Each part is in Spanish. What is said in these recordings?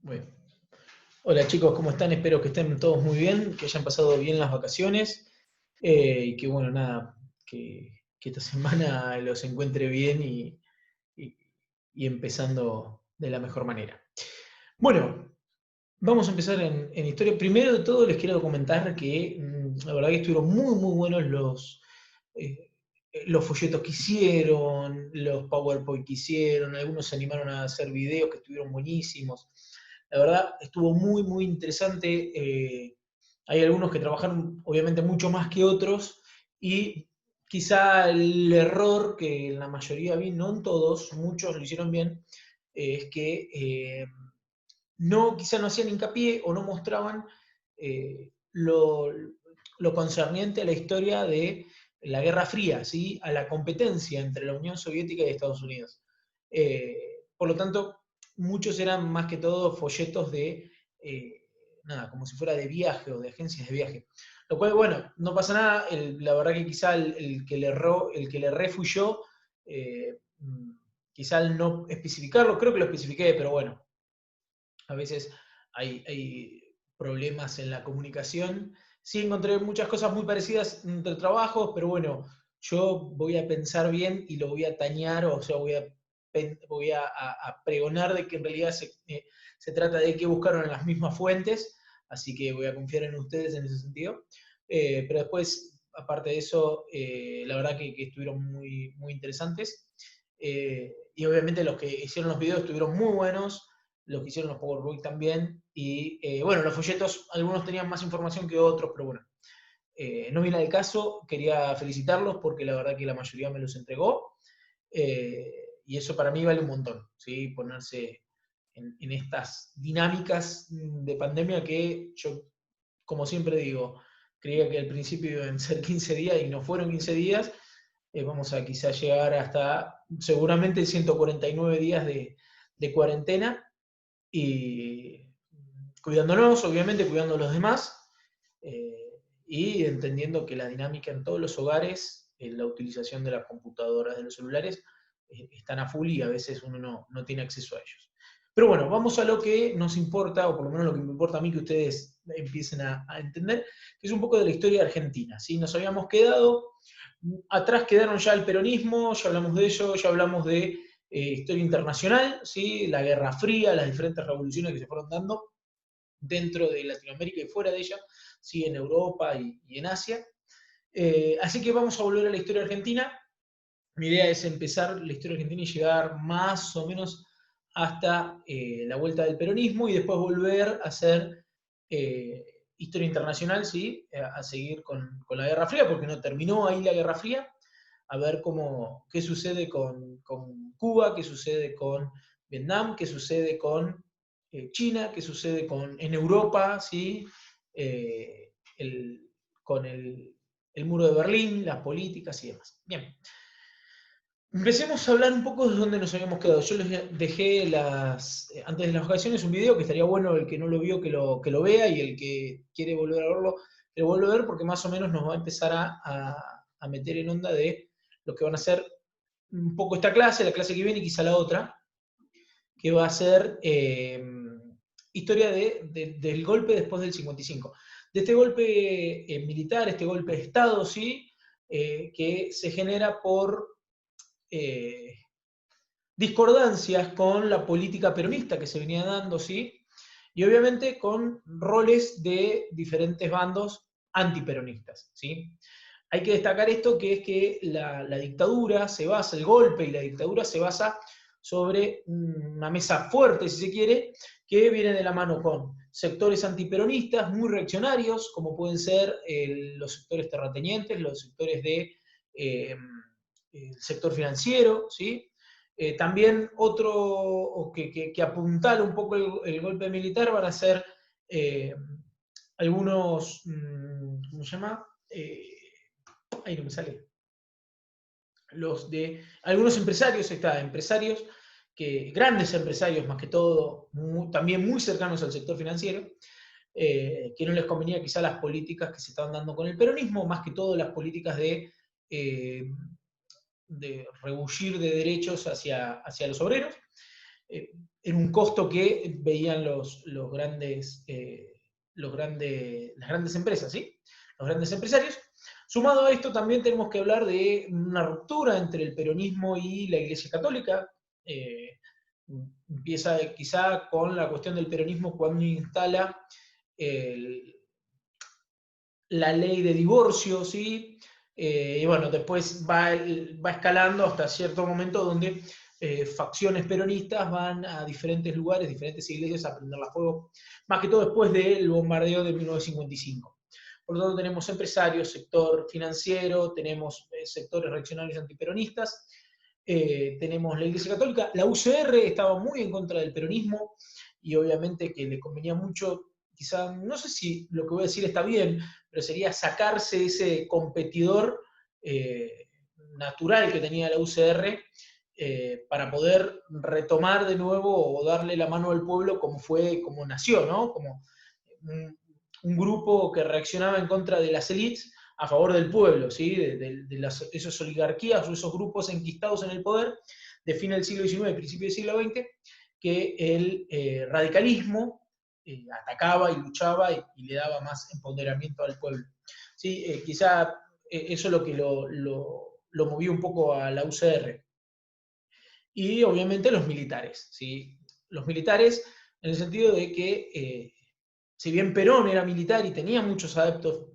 Bueno. Hola chicos, ¿cómo están? Espero que estén todos muy bien, que hayan pasado bien las vacaciones y que bueno, nada, que esta semana los encuentre bien y- y empezando de la mejor manera. Bueno, vamos a empezar en historia. Primero de todo les quiero comentar que la verdad que estuvieron muy buenos eh, los folletos que hicieron, los PowerPoint que hicieron, algunos se animaron a hacer videos que estuvieron buenísimos. La verdad, estuvo muy interesante. Hay algunos que trabajaron obviamente mucho más que otros y quizá el error que en la mayoría vi, no en todos, muchos lo hicieron bien, es que quizá no hacían hincapié o no mostraban lo concerniente a la historia de la Guerra Fría, ¿sí? A la competencia entre la Unión Soviética y Estados Unidos. Por lo tanto, muchos eran más que todo folletos de, nada, como si fuera de viaje o de agencias de viaje. Lo cual, bueno, no pasa nada, la verdad que quizá el que le erró, el que le erré fui yo, quizá al no especificarlo, creo que lo especifiqué, pero bueno, a veces hay problemas en la comunicación. Sí encontré muchas cosas muy parecidas entre trabajos, pero bueno, yo voy a pensar bien y lo voy a tañar, o sea, voy a pregonar de que en realidad se trata de que buscaron en las mismas fuentes, así que voy a confiar en ustedes en ese sentido. Pero después, aparte de eso, la verdad que estuvieron muy interesantes. Y obviamente los que hicieron los videos estuvieron muy buenos, los que hicieron los PowerPoint también. Y bueno, los folletos, algunos tenían más información que otros, pero bueno, no viene al caso. Quería felicitarlos porque la verdad que la mayoría me los entregó. Y eso para mí vale un montón, ¿sí? Ponerse en estas dinámicas de pandemia que yo, como siempre digo, creía que al principio iban a ser 15 días y no fueron 15 días. Vamos a quizás llegar hasta seguramente 149 días de cuarentena y cuidándonos, obviamente, cuidando a los demás y entendiendo que la dinámica en todos los hogares, la utilización de las computadoras, de los celulares, están a full y a veces uno no tiene acceso a ellos. Pero bueno, vamos a lo que nos importa, o por lo menos lo que me importa a mí que ustedes empiecen a entender, que es un poco de la historia argentina. ¿Sí? Nos habíamos quedado, atrás quedaron ya el peronismo, ya hablamos de ello, ya hablamos de historia internacional, ¿sí? La Guerra Fría, las diferentes revoluciones que se fueron dando dentro de Latinoamérica y fuera de ella, ¿sí? En Europa y en Asia. Así que vamos a volver a la historia argentina. Mi idea es empezar la historia argentina y llegar más o menos hasta la vuelta del peronismo y después volver a hacer historia internacional, ¿sí? A seguir con la Guerra Fría, porque no terminó ahí la Guerra Fría, a ver qué sucede con Cuba, qué sucede con Vietnam, qué sucede con China, qué sucede en Europa, ¿sí? Eh, el, con el muro de Berlín, las políticas y demás. Bien. Empecemos a hablar un poco de dónde nos habíamos quedado. Yo les dejé antes de las vacaciones un video que estaría bueno el que no lo vio que lo vea y el que quiere volver a verlo, que lo vuelva a ver porque más o menos nos va a empezar a meter en onda de lo que van a ser un poco esta clase, la clase que viene y quizá la otra, que va a ser historia del golpe después del 55. De este golpe militar, este golpe de Estado, ¿sí? Que se genera por eh, discordancias con la política peronista que se venía dando, ¿sí? Y obviamente con roles de diferentes bandos antiperonistas, ¿sí? Hay que destacar esto, que es que la dictadura se basa, el golpe y la dictadura se basa sobre una mesa fuerte, si se quiere, que viene de la mano con sectores antiperonistas muy reaccionarios, como pueden ser los sectores terratenientes, los sectores el sector financiero, ¿sí? También otro que apuntala un poco el golpe militar van a ser algunos, ¿cómo se llama? Ahí no me sale. Algunos empresarios, empresarios, grandes empresarios más que todo, también muy cercanos al sector financiero, que no les convenía quizá las políticas que se estaban dando con el peronismo, más que todo las políticas de rebullir de derechos hacia los obreros. en un costo que veían las grandes empresas, ¿sí? Los grandes empresarios. Sumado a esto, también tenemos que hablar de una ruptura entre el peronismo y la Iglesia Católica. Eh, Empieza quizá con la cuestión del peronismo cuando instala el, la ley de divorcio, ¿sí? Y bueno, después va escalando hasta cierto momento donde facciones peronistas van a diferentes lugares, diferentes iglesias a prenderla a fuego, más que todo después del bombardeo de 1955. Por lo tanto, tenemos empresarios, sector financiero, tenemos sectores reaccionarios antiperonistas, tenemos la Iglesia Católica, la UCR estaba muy en contra del peronismo y obviamente que le convenía mucho, quizá, no sé si lo que voy a decir está bien, pero sería sacarse ese competidor natural que tenía la UCR para poder retomar de nuevo o darle la mano al pueblo como nació, ¿no? Como un grupo que reaccionaba en contra de las élites a favor del pueblo, ¿sí? Esas oligarquías o esos grupos enquistados en el poder de fin del siglo XIX y principio del siglo XX, que el radicalismo atacaba y luchaba y le daba más empoderamiento al pueblo. ¿Sí? Quizá eso es lo que lo movió un poco a la UCR. Y obviamente los militares, ¿sí? Los militares en el sentido de que, si bien Perón era militar y tenía muchos adeptos,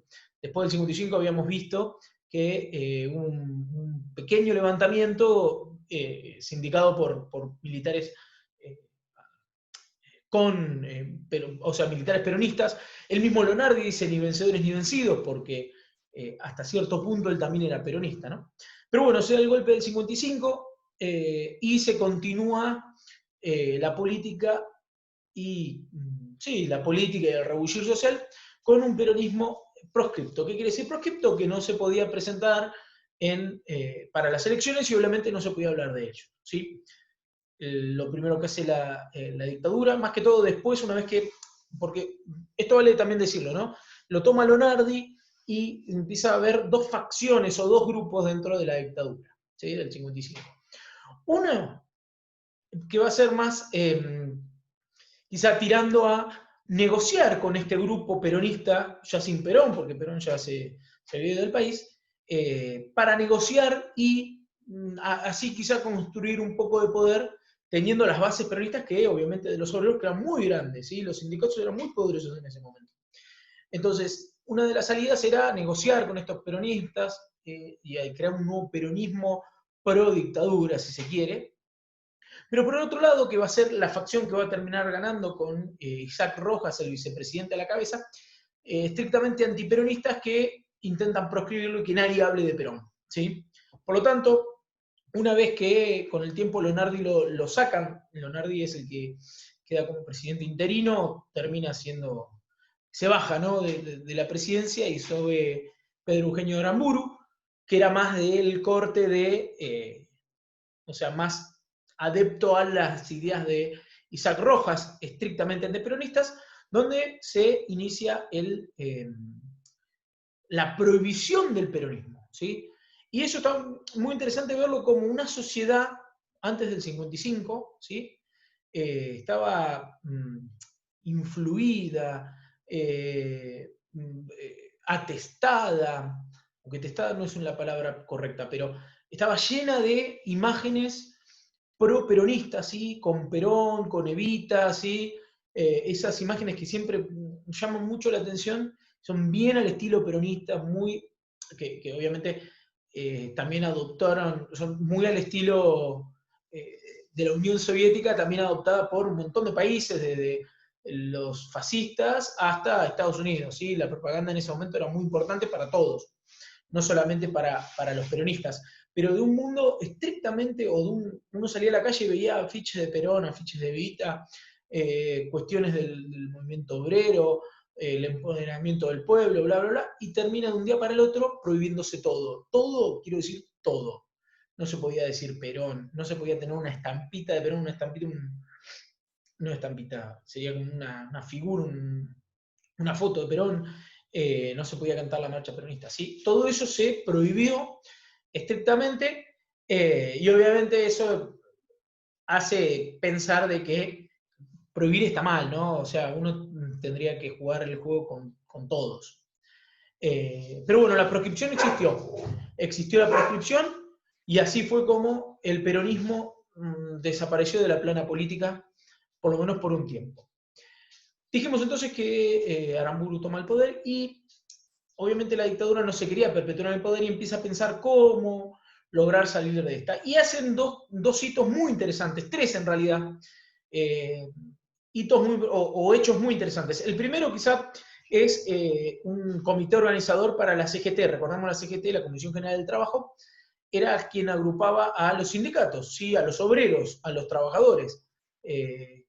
después del 55 habíamos visto que un pequeño levantamiento sindicado por militares eh, o sea, militares peronistas. El mismo Leonardi dice ni vencedores ni vencidos, porque hasta cierto punto él también era peronista, ¿no? Pero bueno, se da el golpe del 55 y se continúa la política sí, la política y el rebullir social con un peronismo proscripto. ¿Qué quiere decir proscripto? Que no se podía presentar para las elecciones y obviamente no se podía hablar de ello, ¿sí? Lo primero que hace la dictadura, más que todo después, una vez que, porque esto vale también decirlo, ¿no? Lo toma Lonardi y empieza a haber dos facciones o dos grupos dentro de la dictadura, ¿sí? Del 55. Uno que va a ser más, quizá tirando a negociar con este grupo peronista, ya sin Perón, porque Perón ya se había ido del país, para negociar y así quizá construir un poco de poder teniendo las bases peronistas que obviamente de los obreros que eran muy grandes, ¿sí? Los sindicatos eran muy poderosos en ese momento. Entonces, una de las salidas era negociar con estos peronistas y crear un nuevo peronismo pro dictadura, si se quiere. Pero por el otro lado, que va a ser la facción que va a terminar ganando con Isaac Rojas, el vicepresidente a la cabeza, estrictamente antiperonistas que intentan proscribirlo y que nadie hable de Perón, ¿sí? Por lo tanto, una vez que con el tiempo Leonardi lo sacan, Leonardi es el que queda como presidente interino, termina siendo, se baja, ¿no? de la presidencia y sube Pedro Eugenio Aramburu, que era más del corte o sea, más adepto a las ideas de Isaac Rojas, estrictamente antiperonistas, donde se inicia la prohibición del peronismo, ¿sí? Y eso está muy interesante verlo como una sociedad antes del 55, ¿sí? Estaba influida, atestada, aunque atestada no es la palabra correcta, pero estaba llena de imágenes pro-peronistas, ¿sí? Con Perón, con Evita, ¿sí? Esas imágenes que siempre llaman mucho la atención, son bien al estilo peronista, que obviamente también adoptaron, son muy al estilo de la Unión Soviética, también adoptada por un montón de países, desde los fascistas hasta Estados Unidos, ¿sí? La propaganda en ese momento era muy importante para todos, no solamente para los peronistas, pero de un mundo estrictamente, uno salía a la calle y veía afiches de Perón, afiches de Evita, cuestiones del movimiento obrero, el empoderamiento del pueblo, bla, bla, bla, y termina de un día para el otro prohibiéndose todo. Todo, quiero decir, todo. No se podía decir Perón, no se podía tener una estampita de Perón, una estampita, sería como una figura, una foto de Perón, no se podía cantar la marcha peronista. ¿Sí? Todo eso se prohibió estrictamente y obviamente eso hace pensar de que prohibir está mal, ¿no? O sea, uno tendría que jugar el juego con todos. Pero bueno, la proscripción existió. Existió la proscripción y así fue como el peronismo desapareció de la plana política, por lo menos por un tiempo. Dijimos entonces que Aramburu toma el poder y obviamente la dictadura no se quería perpetuar en el poder y empieza a pensar cómo lograr salir de esta. Y hacen dos hitos muy interesantes, tres en realidad, hitos o hechos muy interesantes. El primero quizá es un comité organizador para la CGT. Recordamos la CGT, la Comisión General del Trabajo, era quien agrupaba a los sindicatos, ¿sí? A los obreros, a los trabajadores,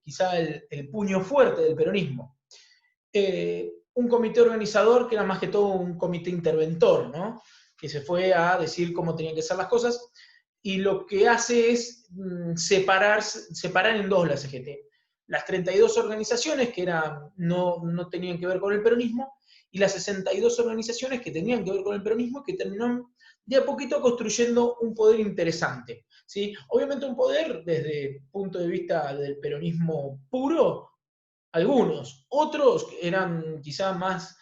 quizá el puño fuerte del peronismo. Un comité organizador que era más que todo un comité interventor, ¿no? Que se fue a decir cómo tenían que ser las cosas, y lo que hace es separar en dos la CGT. Las 32 organizaciones que no tenían que ver con el peronismo, y las 62 organizaciones que tenían que ver con el peronismo, que terminaron de a poquito construyendo un poder interesante. ¿Sí? Obviamente un poder desde el punto de vista del peronismo puro, algunos. Otros eran quizá más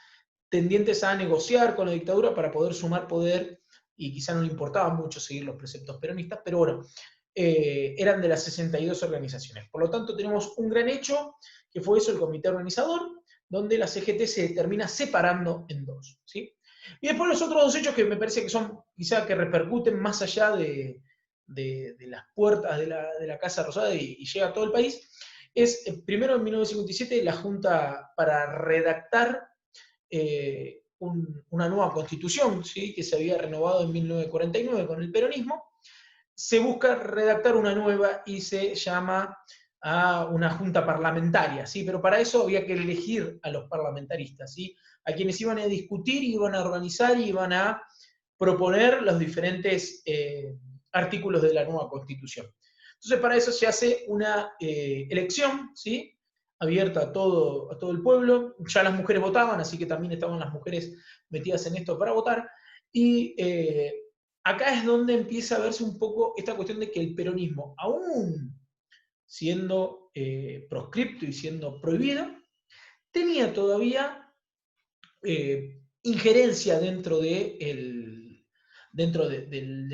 tendientes a negociar con la dictadura para poder sumar poder y quizá no le importaba mucho seguir los preceptos peronistas, pero bueno, eran de las 62 organizaciones. Por lo tanto, tenemos un gran hecho, que fue eso, el comité organizador, donde la CGT se termina separando en dos. ¿Sí? Y después los otros dos hechos que me parece que son quizá que repercuten más allá de las puertas de la Casa Rosada y llega a todo el país, es primero en 1957 la Junta para redactar una nueva constitución, ¿sí? Que se había renovado en 1949 con el peronismo. Se busca redactar una nueva y se llama a una junta parlamentaria, ¿sí? Pero para eso había que elegir a los parlamentaristas, ¿sí? A quienes iban a discutir, iban a organizar y iban a proponer los diferentes artículos de la nueva constitución. Entonces, para eso se hace una elección, ¿sí? Abierta a todo el pueblo. Ya las mujeres votaban, así que también estaban las mujeres metidas en esto para votar. Y acá es donde empieza a verse un poco esta cuestión de que el peronismo, aún siendo proscripto y siendo prohibido, tenía todavía injerencia de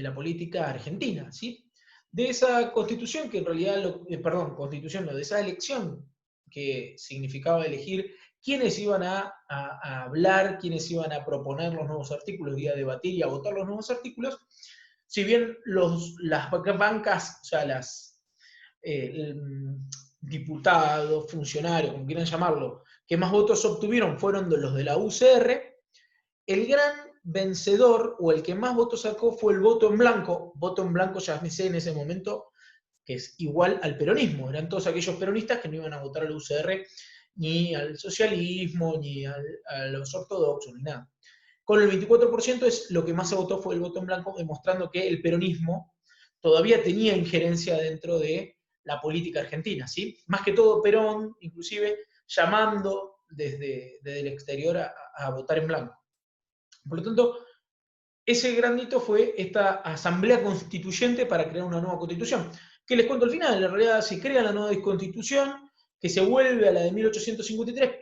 la política argentina, ¿sí? De esa constitución que en realidad, constitución no, de esa elección que significaba elegir quiénes iban a hablar, quiénes iban a proponer los nuevos artículos y a debatir y a votar los nuevos artículos, si bien las bancas, o sea, diputados, funcionarios, como quieran llamarlo, que más votos obtuvieron fueron los de la UCR, el gran vencedor o el que más votos sacó fue el voto en blanco ya sé en ese momento que es igual al peronismo, eran todos aquellos peronistas que no iban a votar al UCR ni al socialismo, ni a los ortodoxos, ni nada. Con el 24% es lo que más se votó fue el voto en blanco, demostrando que el peronismo todavía tenía injerencia dentro de la política argentina, ¿sí? Más que todo Perón, inclusive, llamando desde el exterior a votar en blanco. Por lo tanto, ese gran hito fue esta asamblea constituyente para crear una nueva constitución. Que les cuento al final, en realidad se crea la nueva constitución, que se vuelve a la de 1853,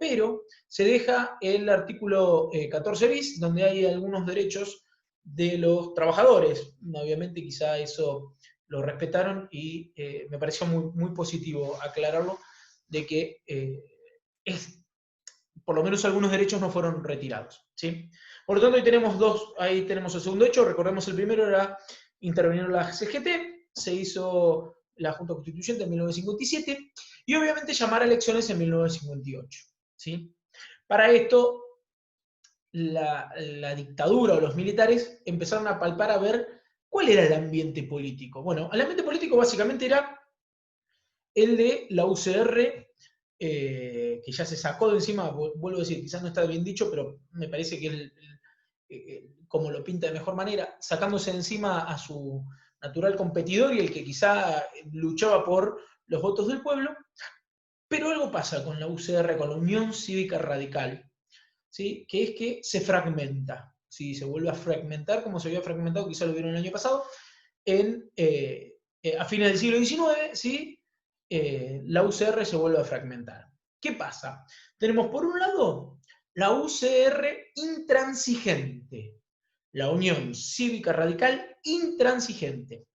pero se deja el artículo 14 bis, donde hay algunos derechos de los trabajadores. Obviamente quizá eso lo respetaron y me pareció muy, muy positivo aclararlo, de que por lo menos algunos derechos no fueron retirados, ¿sí? Por lo tanto, ahí tenemos el segundo hecho. Recordemos, el primero era intervenir la CGT, se hizo la Junta Constituyente en 1957, y obviamente llamar a elecciones en 1958, ¿sí? Para esto, la dictadura o los militares empezaron a palpar a ver cuál era el ambiente político. Bueno, el ambiente político básicamente era el de la UCR, que ya se sacó de encima, vuelvo a decir, quizás no está bien dicho, pero me parece que como lo pinta de mejor manera, sacándose de encima a su natural competidor y el que quizá luchaba por los votos del pueblo. Pero algo pasa con la UCR, con la Unión Cívica Radical, ¿sí? Que es que se fragmenta, ¿sí? Se vuelve a fragmentar como se había fragmentado, quizá lo vieron el año pasado, a fines del siglo XIX, ¿sí? la UCR se vuelve a fragmentar. ¿Qué pasa? Tenemos por un lado la UCR intransigente, la Unión Cívica Radical intransigente,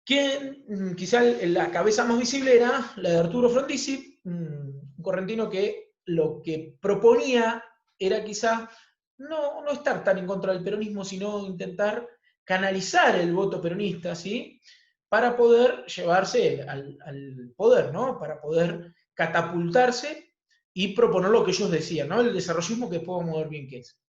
que quizá la cabeza más visible era la de Arturo Frondizi, un correntino que lo que proponía era quizá no estar tan en contra del peronismo, sino intentar canalizar el voto peronista, ¿sí? Para poder llevarse al poder, ¿no? Para poder catapultarse y proponer lo que ellos decían, ¿no? El desarrollismo que después vamos a ver bien qué es.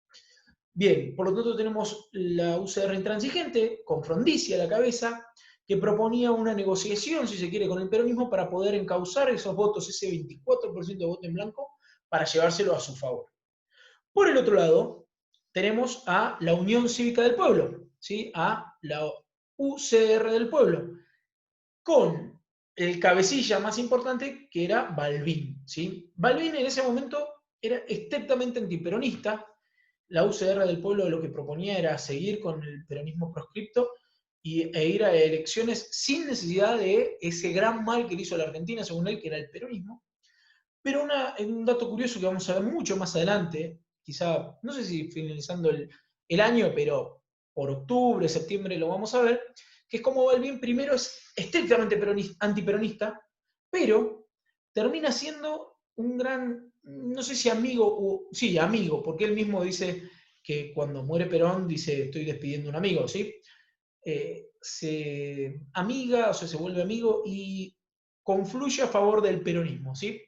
Bien, por lo tanto tenemos la UCR intransigente, con Frondizi a la cabeza, que proponía una negociación, si se quiere, con el peronismo para poder encauzar esos votos, ese 24% de voto en blanco, para llevárselo a su favor. Por el otro lado, tenemos a la Unión Cívica del Pueblo, ¿sí? A la UCR del Pueblo, con el cabecilla más importante, que era Balbín, ¿sí? Balbín en ese momento era estrictamente antiperonista. La UCR del Pueblo lo que proponía era seguir con el peronismo proscripto e ir a elecciones sin necesidad de ese gran mal que le hizo a la Argentina, según él, que era el peronismo. Pero un dato curioso que vamos a ver mucho más adelante, quizá, no sé si finalizando el año, pero por octubre, septiembre lo vamos a ver, que es como Balbín primero es estrictamente antiperonista, pero termina siendo un gran, no sé si amigo, sí, amigo, porque él mismo dice que cuando muere Perón dice estoy despidiendo a un amigo, ¿sí? Se amiga, o sea, se vuelve amigo y confluye a favor del peronismo, ¿sí?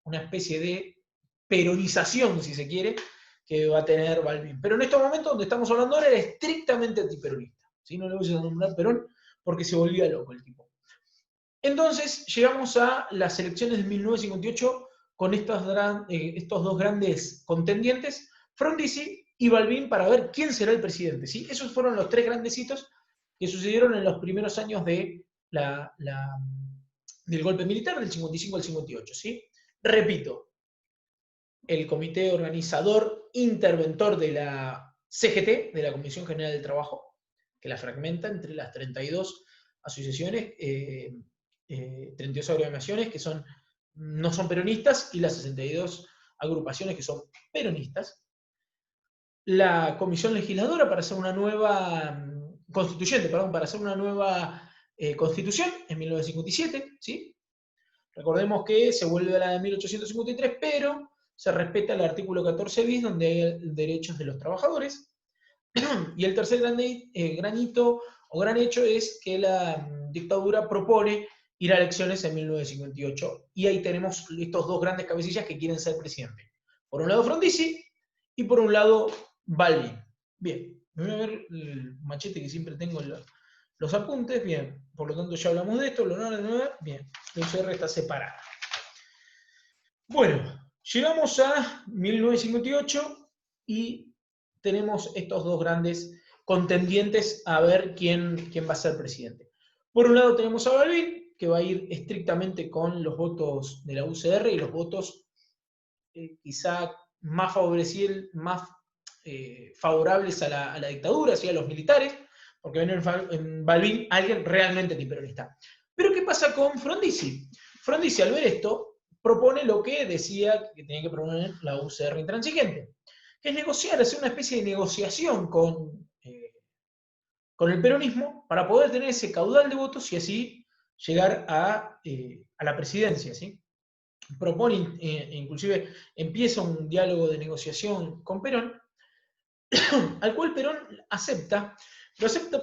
Una especie de peronización, si se quiere, que va a tener Balbín. Pero en estos momentos donde estamos hablando ahora era estrictamente antiperonista, ¿sí? No le voy a nombrar Perón porque se volvía loco el tipo. Entonces llegamos a las elecciones de 1958 con estos dos grandes contendientes, Frondizi y Balbín, para ver quién será el presidente, ¿sí? Esos fueron los tres grandes hitos que sucedieron en los primeros años del golpe militar, del 55 al 58, ¿sí? Repito, el comité organizador interventor de la CGT, de la Comisión General del Trabajo, que la fragmenta entre las 32 asociaciones, 32 agremiaciones que no son peronistas y las 62 agrupaciones que son peronistas. La comisión legisladora para hacer una nueva constituyente, perdón, para hacer una nueva constitución en 1957, ¿sí? Recordemos que se vuelve a la de 1853, pero se respeta el artículo 14 bis, donde hay derechos de los trabajadores. Y el tercer gran hito o gran hecho es que la dictadura propone ir a elecciones en 1958. Y ahí tenemos estos dos grandes cabecillas que quieren ser presidente. Por un lado Frondizi y por un lado Balbín. Bien, me voy a ver el machete que siempre tengo en los apuntes. Bien, por lo tanto ya hablamos de esto. Bien, la UCR está separada. Bueno, llegamos a 1958 y tenemos estos dos grandes contendientes a ver quién va a ser presidente. Por un lado tenemos a Balbín, que va a ir estrictamente con los votos de la UCR y los votos quizá más favorables a la dictadura, ¿sí? A los militares, porque ven en Balbín alguien realmente antiperonista. Pero ¿qué pasa con Frondizi? Frondizi, al ver esto, propone lo que decía que tenía que proponer la UCR intransigente, que es negociar, hacer una especie de negociación con el peronismo para poder tener ese caudal de votos y así llegar a la presidencia, ¿sí? Propone, inclusive empieza un diálogo de negociación con Perón, al cual Perón acepta, lo acepta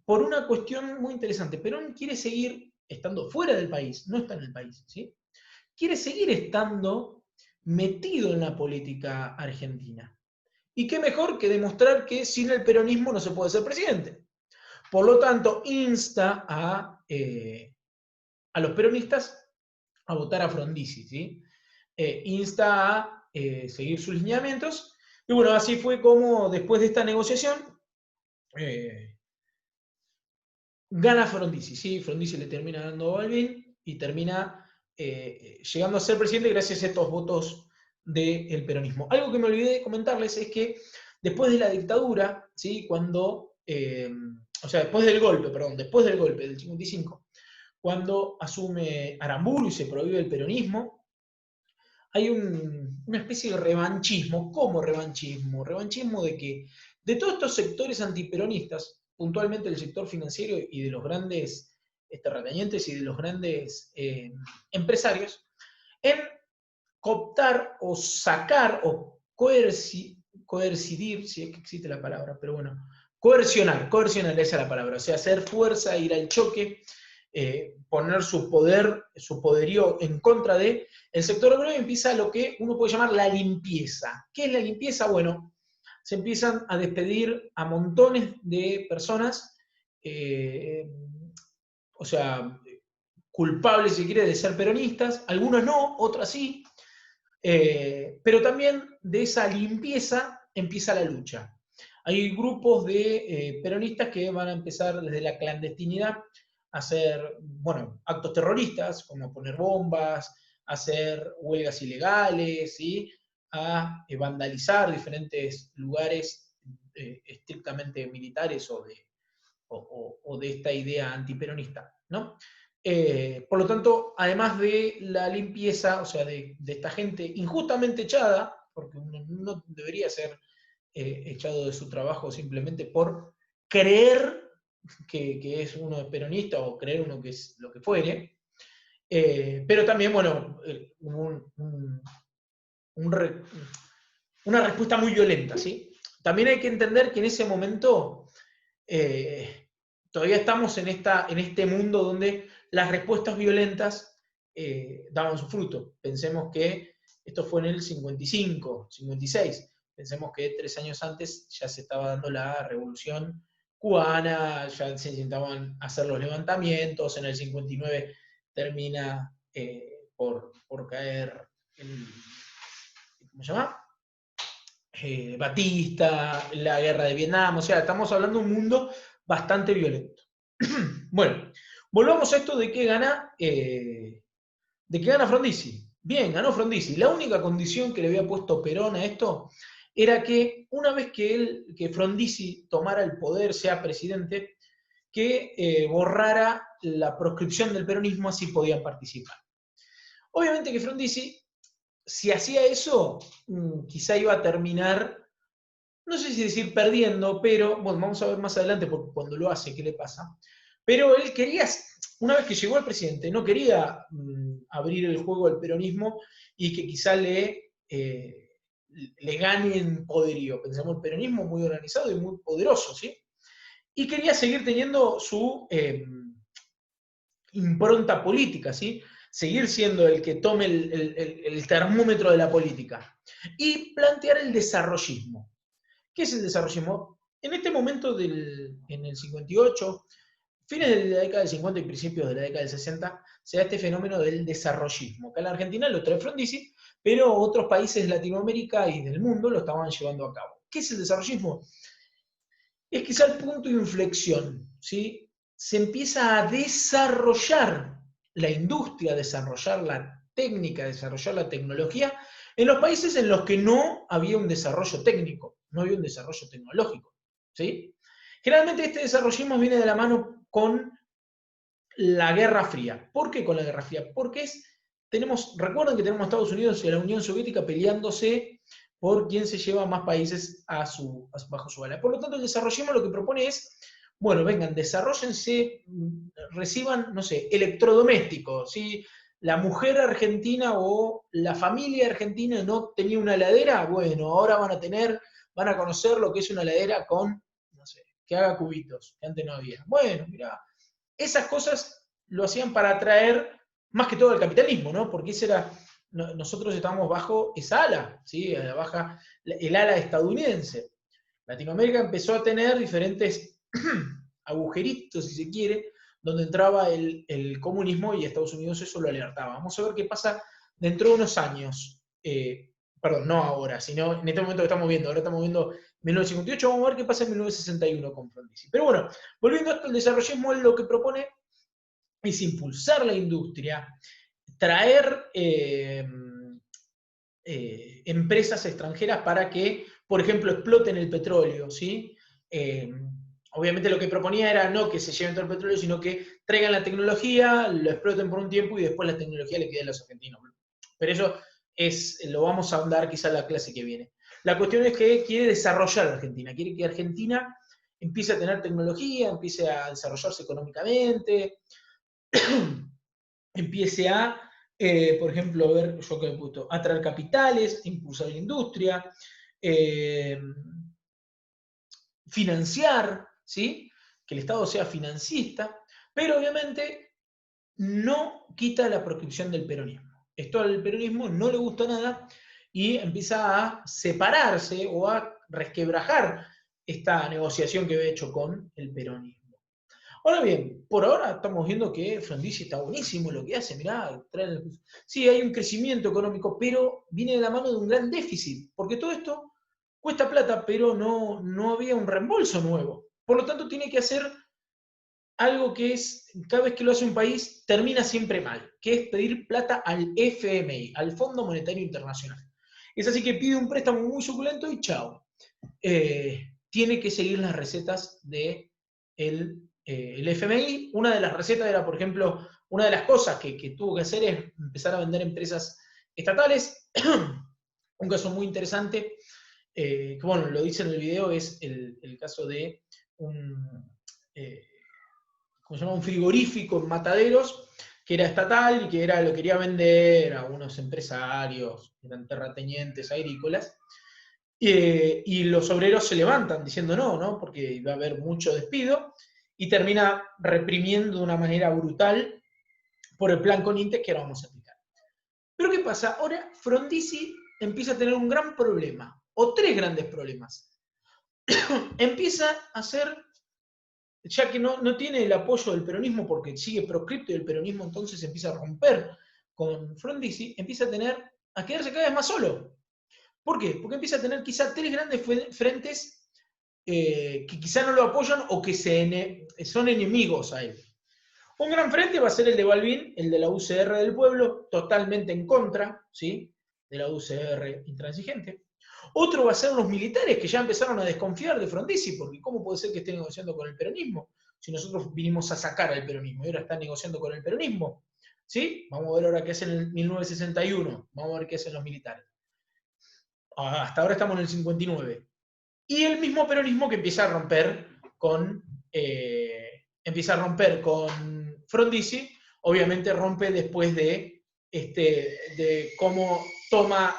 por una cuestión muy interesante. Perón quiere seguir estando fuera del país, no está en el país, ¿sí? Quiere seguir estando metido en la política argentina. Y qué mejor que demostrar que sin el peronismo no se puede ser presidente. Por lo tanto, insta a los peronistas a votar a Frondizi, ¿sí? Insta a seguir sus lineamientos. Y bueno, así fue como después de esta negociación gana Frondizi, ¿sí? Frondizi le termina dando a Balbín y termina llegando a ser presidente gracias a estos votos del peronismo. Algo que me olvidé de comentarles es que después de la dictadura, ¿sí? Después del golpe del 55, cuando asume Aramburu y se prohíbe el peronismo, hay una especie de revanchismo. ¿Cómo revanchismo? Revanchismo de que de todos estos sectores antiperonistas, puntualmente del sector financiero y de los grandes terratenientes y de los grandes empresarios, en cooptar o sacar o coercidir, si es que existe la palabra, pero bueno, coercionar esa es la palabra, o sea, hacer fuerza, ir al choque, poner su poder, su poderío en contra de el sector obrero, y empieza lo que uno puede llamar la limpieza. ¿Qué es la limpieza? Bueno, se empiezan a despedir a montones de personas, o sea, culpables, si quiere, de ser peronistas, algunos no, otros sí, pero también de esa limpieza empieza la lucha. Hay grupos de peronistas que van a empezar desde la clandestinidad a hacer, bueno, actos terroristas, como poner bombas, hacer huelgas ilegales, ¿sí? A vandalizar diferentes lugares estrictamente militares o de esta idea antiperonista, ¿no? Por lo tanto, además de la limpieza, o sea, de esta gente injustamente echada, porque uno no debería ser echado de su trabajo simplemente por creer que es uno peronista o creer uno que es lo que fuere, pero también, bueno, un re, una respuesta muy violenta, ¿sí? También hay que entender que en ese momento todavía estamos en este mundo donde las respuestas violentas daban su fruto. Pensemos que esto fue en el 55, 56. Pensemos que 3 años antes ya se estaba dando la revolución cubana, ya se intentaban hacer los levantamientos, en el 59 termina por caer ¿cómo se llama? Batista, la guerra de Vietnam, o sea, estamos hablando de un mundo bastante violento. Bueno, volvamos a esto de que gana Frondizi. Bien, ganó Frondizi. La única condición que le había puesto Perón a esto era que una vez que Frondizi tomara el poder, sea presidente, que borrara la proscripción del peronismo, así podían participar. Obviamente que Frondizi, si hacía eso, quizá iba a terminar, no sé si decir perdiendo, pero bueno, vamos a ver más adelante porque cuando lo hace, qué le pasa. Pero él quería, una vez que llegó al presidente, no quería abrir el juego al peronismo y que quizá le gane en poderío. Pensamos el peronismo muy organizado y muy poderoso, ¿sí? Y quería seguir teniendo su impronta política, ¿sí? Seguir siendo el que tome el termómetro de la política. Y plantear el desarrollismo. ¿Qué es el desarrollismo? En este momento, en el 58, fines de la década del 50 y principios de la década del 60, se da este fenómeno del desarrollismo. Acá en la Argentina lo trae Frondizi, pero otros países de Latinoamérica y del mundo lo estaban llevando a cabo. ¿Qué es el desarrollismo? Es quizá el punto de inflexión, ¿sí? Se empieza a desarrollar la industria, a desarrollar la técnica, a desarrollar la tecnología en los países en los que no había un desarrollo técnico, no había un desarrollo tecnológico, ¿sí? Generalmente este desarrollismo viene de la mano con la Guerra Fría. ¿Por qué con la Guerra Fría? Porque recuerden que tenemos a Estados Unidos y a la Unión Soviética peleándose por quién se lleva más países bajo su ala. Por lo tanto, el desarrollismo lo que propone es, bueno, vengan, desarrollense, reciban, no sé, electrodomésticos, ¿sí? La mujer argentina o la familia argentina no tenía una heladera, bueno, ahora van a conocer lo que es una heladera con, no sé, que haga cubitos, que antes no había. Bueno, mirá, esas cosas lo hacían para atraer más que todo el capitalismo, ¿no? Porque nosotros estamos bajo esa ala, ¿sí? El ala estadounidense. Latinoamérica empezó a tener diferentes agujeritos, si se quiere, donde entraba el comunismo y Estados Unidos eso lo alertaba. Vamos a ver qué pasa dentro de unos años. Perdón, no ahora, sino en este momento que estamos viendo. Ahora estamos viendo 1958, vamos a ver qué pasa en 1961 con Frondizi. Pero bueno, volviendo a esto, el desarrollismo lo que propone es impulsar la industria, traer empresas extranjeras para que, por ejemplo, exploten el petróleo, ¿sí? obviamente lo que proponía era no que se lleven todo el petróleo, sino que traigan la tecnología, lo exploten por un tiempo y después la tecnología le quede a los argentinos. Pero eso lo vamos a ahondar quizá en la clase que viene. La cuestión es que quiere desarrollar a Argentina, quiere que Argentina empiece a tener tecnología, empiece a desarrollarse económicamente, empiece a, por ejemplo, ver, yo que he puesto, atraer capitales, impulsar la industria, eh, financiar, ¿sí? Que el Estado sea financista, pero obviamente no quita la proscripción del peronismo. Esto al peronismo no le gusta nada y empieza a separarse o a resquebrajar esta negociación que había hecho con el peronismo. Ahora bien, por ahora estamos viendo que Frondizi está buenísimo lo que hace, mirá, sí, hay un crecimiento económico, pero viene de la mano de un gran déficit, porque todo esto cuesta plata, pero no había un reembolso nuevo. Por lo tanto, tiene que hacer algo que es, cada vez que lo hace un país, termina siempre mal, que es pedir plata al FMI, al Fondo Monetario Internacional. Es así que pide un préstamo muy suculento y chao. Tiene que seguir las recetas del el FMI. Una de las recetas era, por ejemplo, una de las cosas que tuvo que hacer es empezar a vender empresas estatales. Un caso muy interesante, que bueno, lo dice en el video, es el caso de un, ¿cómo se llama? Un frigorífico en Mataderos, que era estatal y que lo quería vender a unos empresarios, que eran terratenientes agrícolas. Y los obreros se levantan diciendo no, porque iba a haber mucho despido, y termina reprimiendo de una manera brutal por el plan Coninte que ahora vamos a explicar. Pero ¿qué pasa? Ahora Frondizi empieza a tener un gran problema, o tres grandes problemas. Empieza a ser, ya que no tiene el apoyo del peronismo porque sigue proscripto y el peronismo entonces empieza a romper con Frondizi, empieza a quedarse cada vez más solo. ¿Por qué? Porque empieza a tener quizá tres grandes frentes que quizá no lo apoyan o que son enemigos a él. Un gran frente va a ser el de Balbín, el de la UCR del pueblo, totalmente en contra, ¿sí? De la UCR intransigente. Otro va a ser los militares, que ya empezaron a desconfiar de Frondizi, porque ¿cómo puede ser que esté negociando con el peronismo? Si nosotros vinimos a sacar al peronismo y ahora está negociando con el peronismo. ¿Sí? Vamos a ver ahora qué hacen en el 1961, vamos a ver qué hacen los militares. Hasta ahora estamos en el 59. Y el mismo peronismo que empieza a romper con Frondizi, obviamente rompe después de cómo toma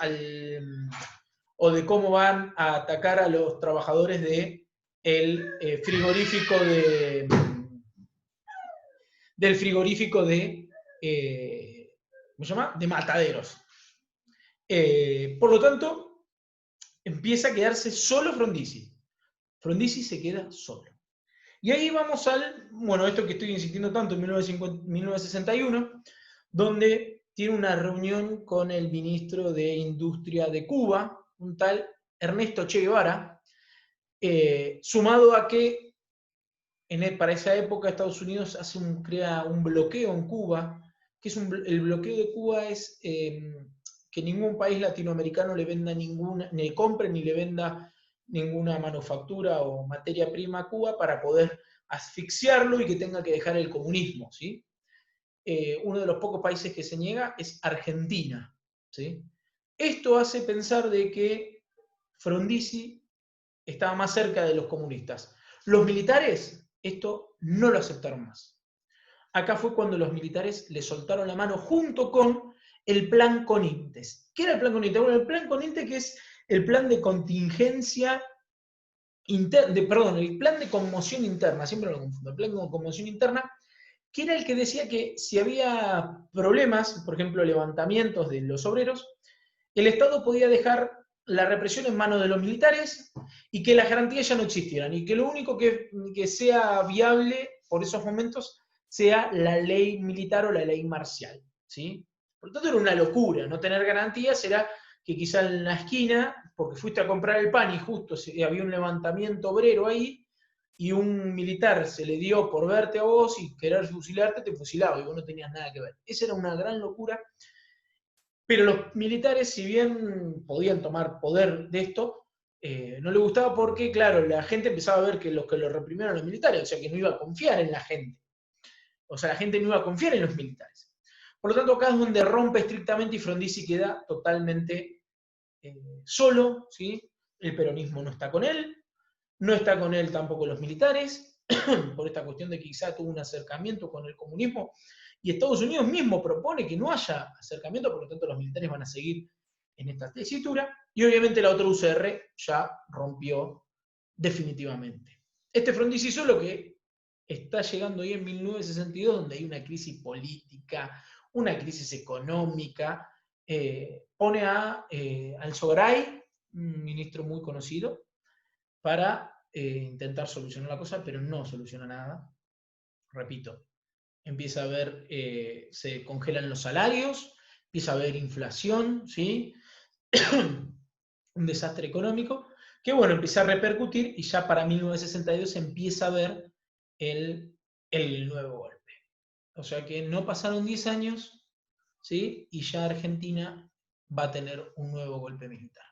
o de cómo van a atacar a los trabajadores frigorífico del frigorífico ¿cómo se llama? De Mataderos. Por lo tanto, empieza a quedarse solo Frondizi. Frondizi se queda solo. Y ahí vamos esto que estoy insistiendo tanto, en 1961, donde tiene una reunión con el ministro de Industria de Cuba, un tal Ernesto Che Guevara, sumado a que para esa época Estados Unidos crea un bloqueo en Cuba, que el bloqueo de Cuba es que ningún país latinoamericano le venda ni compre ni le venda ninguna manufactura o materia prima a Cuba para poder asfixiarlo y que tenga que dejar el comunismo, ¿sí? Uno de los pocos países que se niega es Argentina, ¿sí? Esto hace pensar de que Frondizi estaba más cerca de los comunistas. Los militares esto no lo aceptaron más. Acá fue cuando los militares le soltaron la mano junto con el plan Conintes. ¿Qué era el plan Conintes? Bueno, el plan Conintes que es el plan de contingencia el plan de conmoción interna, siempre lo confundo, el plan de conmoción interna, que era el que decía que si había problemas, por ejemplo, levantamientos de los obreros, el Estado podía dejar la represión en manos de los militares y que las garantías ya no existieran y que lo único que sea viable por esos momentos sea la ley militar o la ley marcial, ¿sí? Por lo tanto era una locura, no tener garantías era que quizá en la esquina, porque fuiste a comprar el pan y justo había un levantamiento obrero ahí, y un militar se le dio por verte a vos y querer fusilarte, te fusilaba y vos no tenías nada que ver. Esa era una gran locura. Pero los militares, si bien podían tomar poder de esto, No le gustaba porque, claro, la gente empezaba a ver que los que lo reprimieron los militares, o sea, que no iba a confiar en la gente. O sea, la gente no iba a confiar en los militares. Por lo tanto, acá es donde rompe estrictamente y Frondizi queda totalmente solo, ¿sí? El peronismo no está con él, no está con él tampoco los militares, por esta cuestión de que quizá tuvo un acercamiento con el comunismo, y Estados Unidos mismo propone que no haya acercamiento, por lo tanto los militares van a seguir en esta tesitura, y obviamente la otra UCR ya rompió definitivamente. Este Frondizi solo que está llegando hoy en 1962, donde hay una crisis política, una crisis económica, pone al Sogaray, un ministro muy conocido, para intentar solucionar la cosa, pero no soluciona nada. Repito, empieza a haber, se congelan los salarios, empieza a haber inflación, ¿sí? Un desastre económico, que bueno, empieza a repercutir y ya para 1962 se empieza a ver el nuevo golpe. O sea que no pasaron 10 años, ¿sí? Y ya Argentina va a tener un nuevo golpe militar.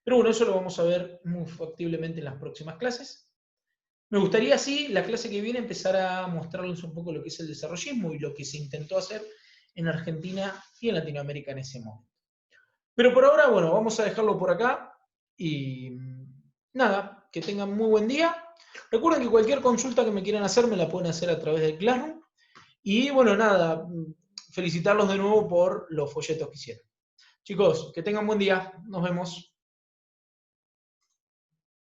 Pero bueno, eso lo vamos a ver muy factiblemente en las próximas clases. Me gustaría, sí, la clase que viene empezar a mostrarles un poco lo que es el desarrollismo y lo que se intentó hacer en Argentina y en Latinoamérica en ese momento. Pero por ahora, bueno, vamos a dejarlo por acá y nada, que tengan muy buen día. Recuerden que cualquier consulta que me quieran hacer me la pueden hacer a través del Classroom. Y bueno, nada, felicitarlos de nuevo por los folletos que hicieron. Chicos, que tengan buen día. Nos vemos.